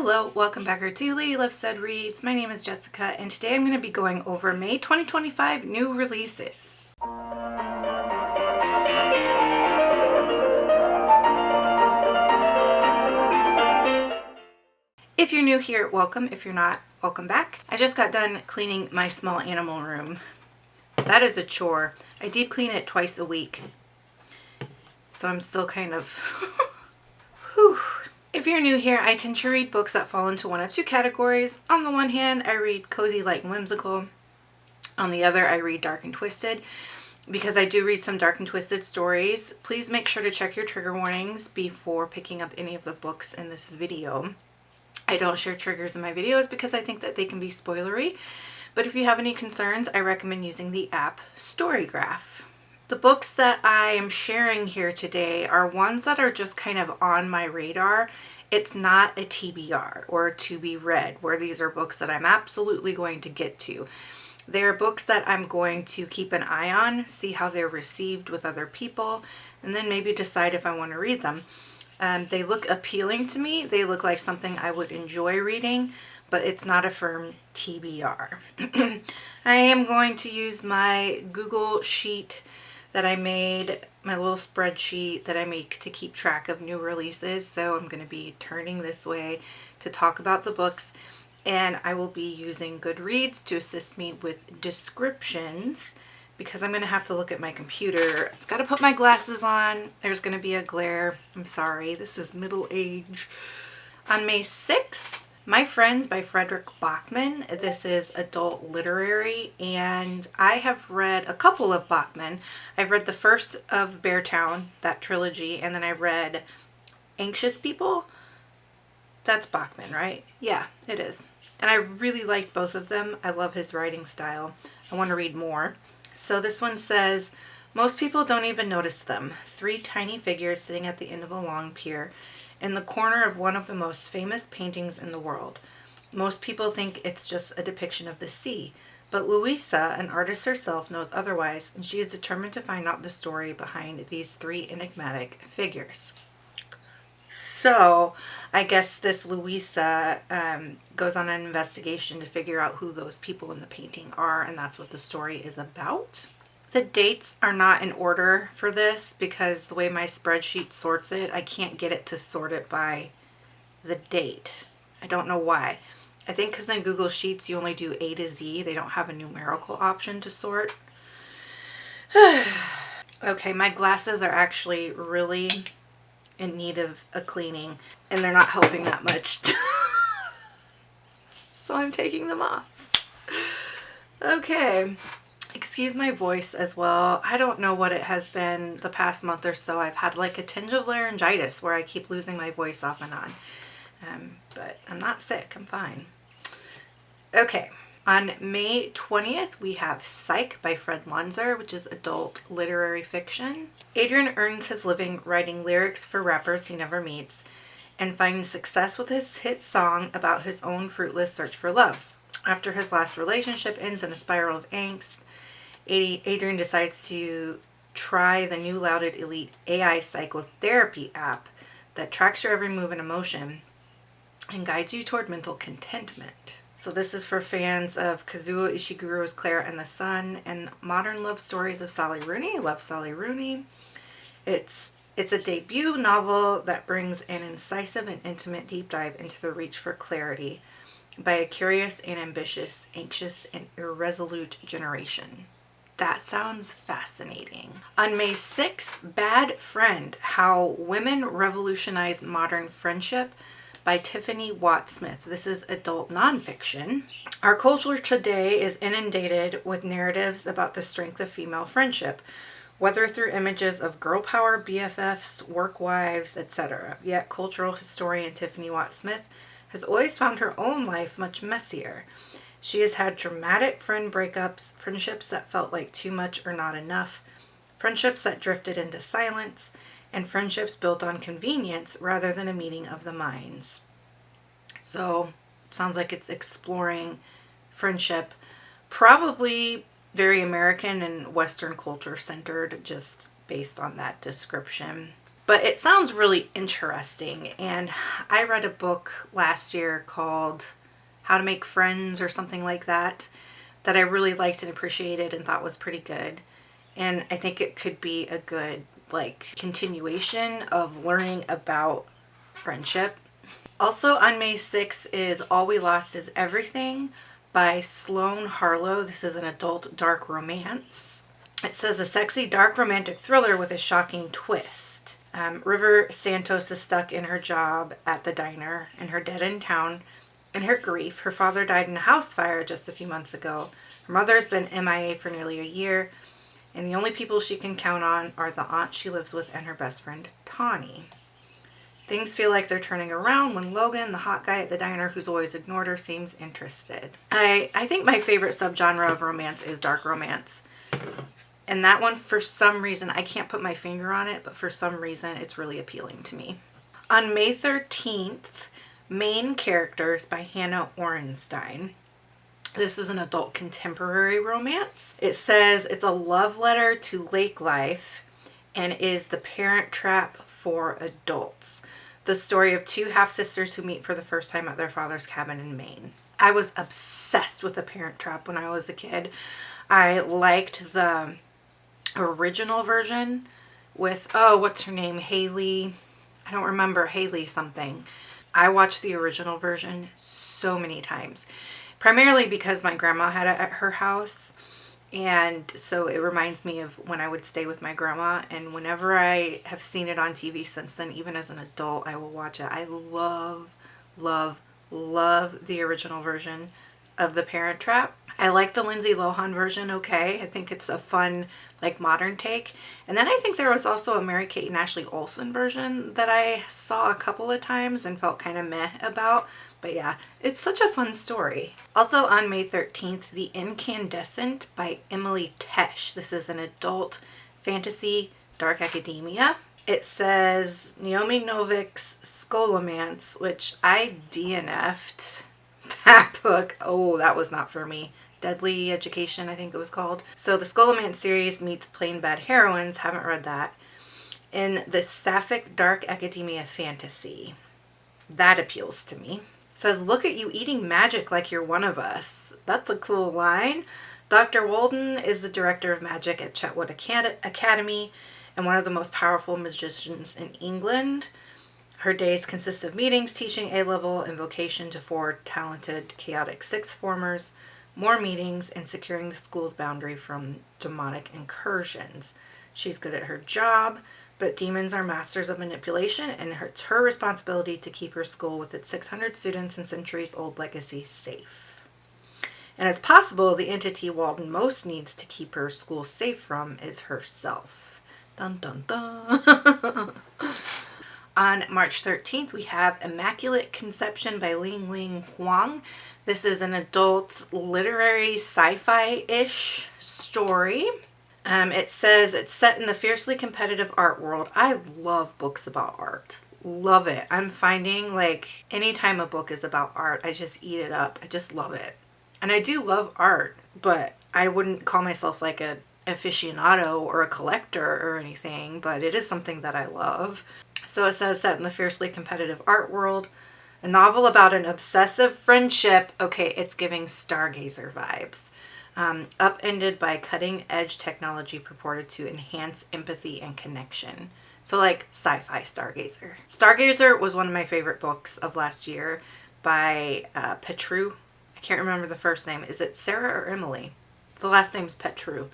Hello, welcome back to Lady Love Said Reads. My name is Jessica, and today I'm going to be going over May 2025 new releases. If you're new here, welcome. If you're not, welcome back. I just got done cleaning my small animal room. That is a chore. I deep clean it twice a week. So I'm still kind of... Whew. If you're new here, I tend to read books that fall into one of two categories. On the one hand, I read cozy, light, and whimsical. On the other, I read dark and twisted. Because I do read some dark and twisted stories, please make sure to check your trigger warnings before picking up any of the books in this video. I don't share triggers in my videos because I think that they can be spoilery. But if you have any concerns, I recommend using the app Storygraph. The books that I am sharing here today are ones that are just kind of on my radar. It's not a TBR or to be read, where these are books that I'm absolutely going to get to. They're books that I'm going to keep an eye on, see how they're received with other people, and then maybe decide if I want to read them. They look appealing to me. They look like something I would enjoy reading, but it's not a firm TBR. I am going to use my Google Sheet that I made, my little spreadsheet that I make to keep track of new releases. So I'm going to be turning this way to talk about the books, and I will be using Goodreads to assist me with descriptions because I'm going to have to look at my computer. I've got to put my glasses on. There's going to be a glare. I'm sorry, this is middle age. On May 6th, My Friends by Frederik Backman. This is adult literary, and I have read a couple of Backman. I've read the first of Beartown, that trilogy, and then I read Anxious People. That's Backman, right? Yeah, it is. And I really liked both of them. I love his writing style. I want to read more. So this one says, most people don't even notice them. 3 tiny figures sitting at the end of a long pier in the corner of one of the most famous paintings in the world. Most people think it's just a depiction of the sea, but Louisa, an artist herself, knows otherwise, and she is determined to find out the story behind these 3 enigmatic figures. So, I guess this Louisa goes on an investigation to figure out who those people in the painting are, and that's what the story is about. The dates are not in order for this because the way my spreadsheet sorts it, I can't get it to sort it by the date. I don't know why. I think because in Google Sheets you only do A to Z. They don't have a numerical option to sort. Okay, my glasses are actually really in need of a cleaning, and they're not helping that much. So I'm taking them off. Okay. Excuse my voice as well. I don't know what it has been the past month or so. I've had like a tinge of laryngitis where I keep losing my voice off and on. But I'm not sick. I'm fine. Okay. On May 20th, we have Sike by Fred Lunzer, which is adult literary fiction. Adrian earns his living writing lyrics for rappers he never meets and finding success with his hit song about his own fruitless search for love. After his last relationship ends in a spiral of angst, Adrian decides to try the new lauded elite AI psychotherapy app that tracks your every move and emotion and guides you toward mental contentment. So this is for fans of Kazuo Ishiguro's Claire and the Sun and modern love stories of Sally Rooney. I love Sally Rooney. It's a debut novel that brings an incisive and intimate deep dive into the reach for clarity by a curious and ambitious, anxious and irresolute generation. That sounds fascinating. On May 6th, Bad Friend, How Women Revolutionize Modern Friendship by Tiffany Watt-Smith. This is adult nonfiction. Our culture today is inundated with narratives about the strength of female friendship, whether through images of girl power, BFFs, work wives, etc. Yet cultural historian Tiffany Watt-Smith has always found her own life much messier. She has had dramatic friend breakups, friendships that felt like too much or not enough, friendships that drifted into silence, and friendships built on convenience rather than a meeting of the minds. So, sounds like it's exploring friendship, probably very American and Western culture centered, just based on that description. But it sounds really interesting. And I read a book last year called How to Make Friends or something like that I really liked and appreciated and thought was pretty good. And I think it could be a good like continuation of learning about friendship. Also on May 6th is All We Lost Is Everything by Sloan Harlow. This is an adult dark romance. It says a sexy dark romantic thriller with a shocking twist. River Santos is stuck in her job at the diner in her dead-end town. In her grief, her father died in a house fire just a few months ago. Her mother has been MIA for nearly a year, and the only people she can count on are the aunt she lives with and her best friend, Tawny. Things feel like they're turning around when Logan, the hot guy at the diner who's always ignored her, seems interested. I think my favorite subgenre of romance is dark romance. And that one, for some reason, I can't put my finger on it, but for some reason, it's really appealing to me. On May 13th, Maine Characters by Hannah Orenstein. This is an adult contemporary romance. It says it's a love letter to lake life and is the parent trap for adults. The story of two half-sisters who meet for the first time at their father's cabin in Maine. I was obsessed with The Parent Trap when I was a kid. I liked the original version with, what's her name? Haley. I don't remember. Haley something. I watched the original version so many times. Primarily because my grandma had it at her house. And so it reminds me of when I would stay with my grandma, and whenever I have seen it on TV since then, even as an adult, I will watch it. I love, love, love the original version of The Parent Trap. I like the Lindsay Lohan version, okay. I think it's a fun, like, modern take. And then I think there was also a Mary-Kate and Ashley Olsen version that I saw a couple of times and felt kind of meh about. But yeah, it's such a fun story. Also on May 13th, The Incandescent by Emily Tesh. This is an adult fantasy dark academia. It says Naomi Novik's Scholomance, which I DNF'd that book. Oh, that was not for me. Deadly Education, I think it was called. So the Scholomance series meets Plain Bad Heroines. Haven't read that. In the Sapphic Dark Academia Fantasy. That appeals to me. Says, look at you eating magic like you're one of us. That's a cool line. Dr. Walden is the director of magic at Chetwood Academy and one of the most powerful magicians in England. Her days consist of meetings, teaching A-level invocation to 4 talented chaotic sixth formers, more meetings, and securing the school's boundary from demonic incursions. She's good at her job, but demons are masters of manipulation, and it's her responsibility to keep her school with its 600 students and centuries-old legacy safe. And it's possible the entity Walden most needs to keep her school safe from is herself. Dun dun dun. On March 13th, we have Immaculate Conception by Ling Huang. This is an adult literary sci-fi-ish story. It says it's set in the fiercely competitive art world. I love books about art. Love it. I'm finding like anytime a book is about art, I just eat it up. I just love it. And I do love art, but I wouldn't call myself like an aficionado or a collector or anything, but it is something that I love. So it says set in the fiercely competitive art world. A novel about an obsessive friendship. Okay, it's giving Stargazer vibes. Upended by cutting-edge technology purported to enhance empathy and connection. So like sci-fi Stargazer. Stargazer was one of my favorite books of last year by Petrou. I can't remember the first name. Is it Sarah or Emily? The last name's Petrou.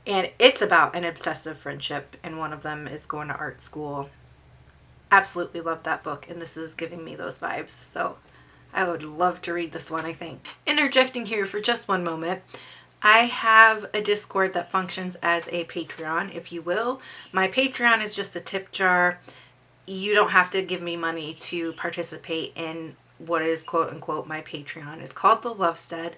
And it's about an obsessive friendship, and one of them is going to art school. Absolutely love that book, and this is giving me those vibes. So I would love to read this one, I think. Interjecting here for just one moment, I have a Discord that functions as a Patreon, if you will. My Patreon is just a tip jar. You don't have to give me money to participate in what is quote-unquote my Patreon. It's called The Lovestead.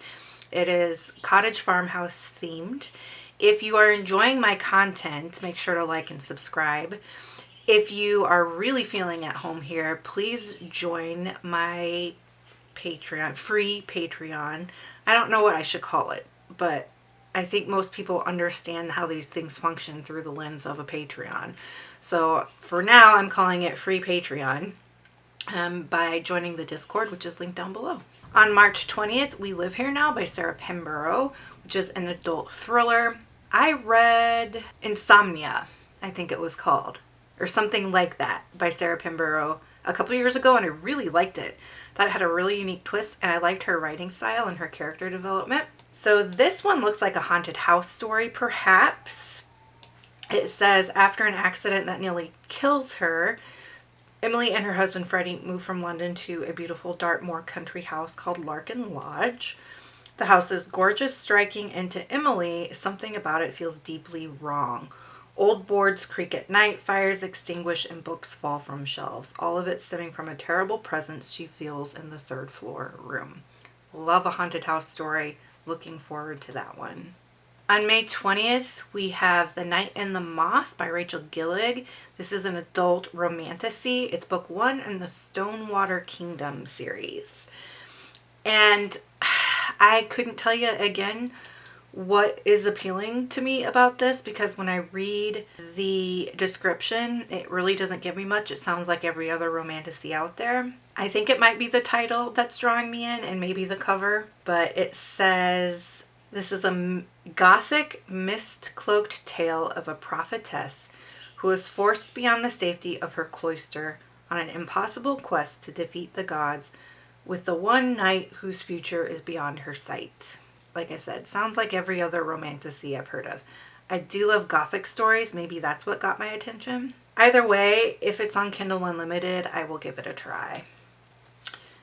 It is cottage farmhouse themed. If you are enjoying my content, make sure to like and subscribe. If you are really feeling at home here, please join my Patreon, free Patreon. I don't know what I should call it, but I think most people understand how these things function through the lens of a Patreon. So for now, I'm calling it free Patreon by joining the Discord, which is linked down below. On March 20th, We Live Here Now by Sarah Pinborough, which is an adult thriller. I read Insomnia, I think it was called, or something like that, by Sarah Pinborough a couple years ago, and I really liked it. Thought it had a really unique twist, and I liked her writing style and her character development. So this one looks like a haunted house story, perhaps. It says, after an accident that nearly kills her, Emily and her husband Freddie move from London to a beautiful Dartmoor country house called Larkin Lodge. The house is gorgeous, striking, and to Emily, something about it feels deeply wrong. Old boards creak at night, fires extinguish, and books fall from shelves. All of it stemming from a terrible presence she feels in the third floor room. Love a haunted house story. Looking forward to that one. On May 20th, we have The Night and the Moth by Rachel Gillig. This is an adult romantasy. It's book 1 in the Stonewater Kingdom series. And I couldn't tell you again what is appealing to me about this, because when I read the description, it really doesn't give me much. It sounds like every other romantasy out there. I think it might be the title that's drawing me in, and maybe the cover, but it says, this is a gothic, mist-cloaked tale of a prophetess who is forced beyond the safety of her cloister on an impossible quest to defeat the gods with the one knight whose future is beyond her sight. Like I said, sounds like every other romantasy I've heard of. I do love gothic stories. Maybe that's what got my attention. Either way, if it's on Kindle Unlimited, I will give it a try.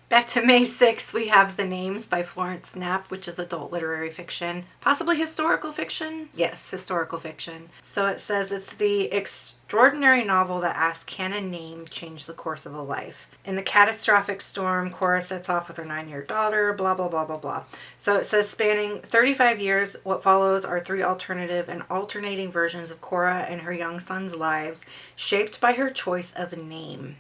Back to May 6th, we have The Names by Florence Knapp, which is adult literary fiction. Possibly historical fiction? Yes, historical fiction. So it says it's the extraordinary novel that asks, can a name change the course of a life? In the catastrophic storm, Cora sets off with her 9-year daughter, blah, blah, blah, blah, blah. So it says spanning 35 years, what follows are 3 alternative and alternating versions of Cora and her young son's lives, shaped by her choice of a name.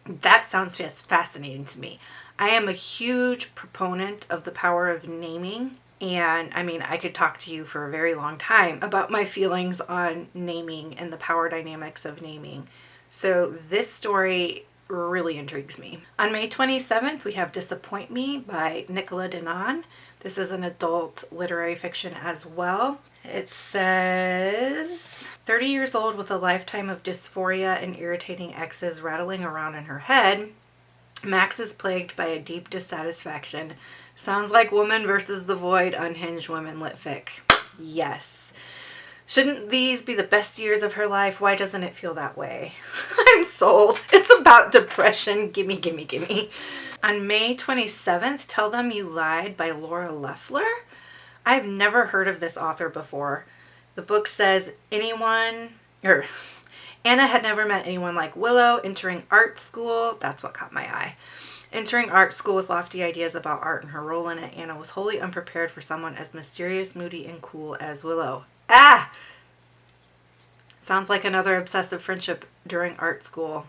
That sounds fascinating to me. I am a huge proponent of the power of naming. And I mean, I could talk to you for a very long time about my feelings on naming and the power dynamics of naming. So this story really intrigues me. On May 27th, we have Disappoint Me by Nicola Denan. This is an adult literary fiction as well. It says, 30 years old with a lifetime of dysphoria and irritating exes rattling around in her head, Max is plagued by a deep dissatisfaction. Sounds like Woman versus the Void, unhinged women lit fic. Yes. Shouldn't these be the best years of her life? Why doesn't it feel that way? I'm sold. It's about depression. Gimme, gimme, gimme. On May 27th, Tell Them You Lied by Laura Leffler. I've never heard of this author before. The book says Anna had never met anyone like Willow, entering art school. That's what caught my eye. Entering art school with lofty ideas about art and her role in it, Anna was wholly unprepared for someone as mysterious, moody, and cool as Willow. Ah! Sounds like another obsessive friendship during art school.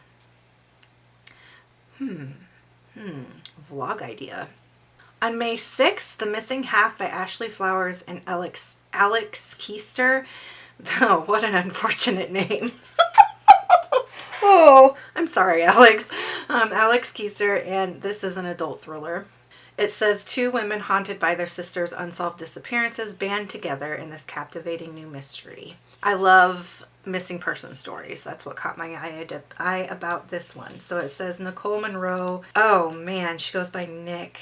Vlog idea. On May 6th, The Missing Half by Ashley Flowers and Alex Kiester. Oh, what an unfortunate name. Oh, I'm sorry, Alex. Alex Kiester, and this is an adult thriller. It says 2 women haunted by their sister's unsolved disappearances band together in this captivating new mystery. I love missing person stories. That's what caught my eye about this one. So it says Nicole Monroe. Oh man, she goes by Nick.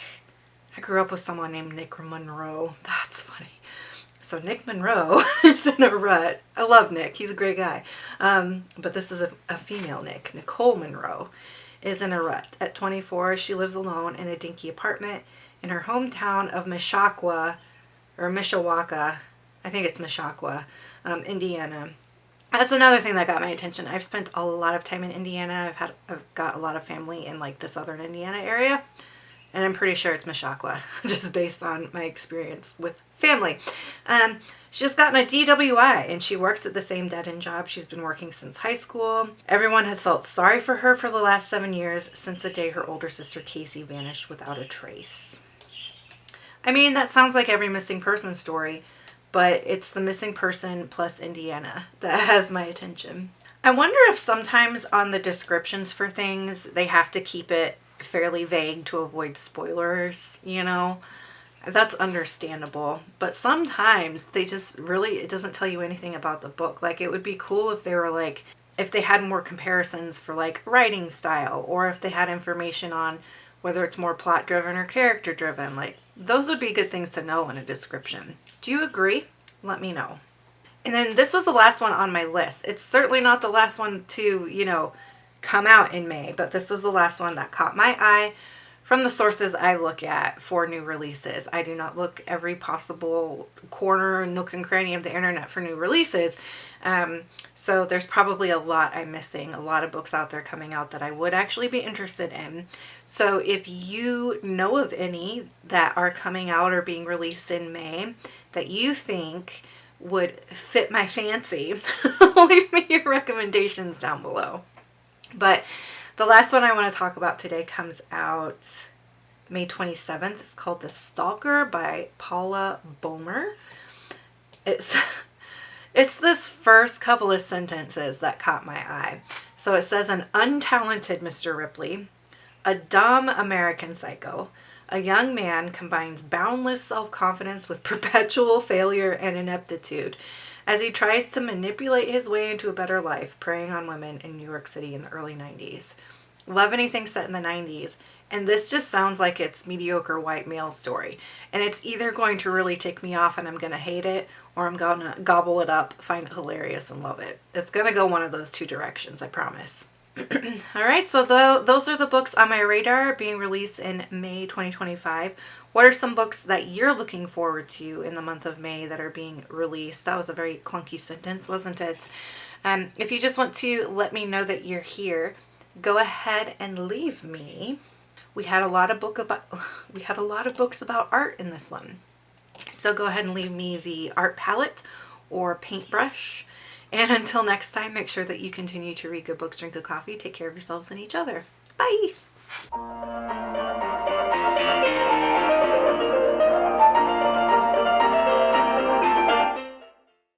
I grew up with someone named Nick Monroe. That's funny. So Nick Monroe is in a rut. I love Nick. He's a great guy. But this is a female Nick. Nicole Monroe is in a rut. At 24, she lives alone in a dinky apartment in her hometown of Mishawaka, I think it's Mishawaka, Indiana. That's another thing that got my attention. I've spent a lot of time in Indiana. I've got a lot of family in like the southern Indiana area. And I'm pretty sure it's Mishawaka, just based on my experience with family. She's just gotten a DWI, and she works at the same dead-end job she's been working since high school. Everyone has felt sorry for her for the last 7 years, since the day her older sister Casey vanished without a trace. I mean, that sounds like every missing person story, but it's the missing person plus Indiana that has my attention. I wonder if sometimes on the descriptions for things, they have to keep it fairly vague to avoid spoilers, you know? That's understandable. But sometimes they just really, it doesn't tell you anything about the book. Like, it would be cool if they were like, if they had more comparisons for like writing style, or if they had information on whether it's more plot driven or character driven. Like, those would be good things to know in a description. Do you agree? Let me know. And then this was the last one on my list. It's certainly not the last one to, you know, come out in May, but this was the last one that caught my eye from the sources I look at for new releases. I do not look every possible corner, nook and cranny of the internet for new releases. So there's probably a lot I'm missing, a lot of books out there coming out that I would actually be interested in. So if you know of any that are coming out or being released in May that you think would fit my fancy, leave me your recommendations down below. But the last one I want to talk about today comes out May 27th. It's called The Stalker by Paula Bomer. It's this first couple of sentences that caught my eye. So it says, an untalented Mr. Ripley, a dumb American psycho, a young man combines boundless self-confidence with perpetual failure and ineptitude as he tries to manipulate his way into a better life, preying on women in New York City in the early 90s. Love anything set in the 90s. And this just sounds like it's mediocre white male story. And it's either going to really tick me off and I'm going to hate it, or I'm going to gobble it up, find it hilarious, and love it. It's going to go one of those two directions, I promise. All right, so those are the books on my radar being released in May 2025. What are some books that you're looking forward to in the month of May that are being released? That was a very clunky sentence, wasn't it? If you just want to let me know that you're here, go ahead and leave me. We had a lot of books about art in this one. So go ahead and leave me the art palette or paintbrush. And until next time, make sure that you continue to read good books, drink good coffee, take care of yourselves and each other. Bye!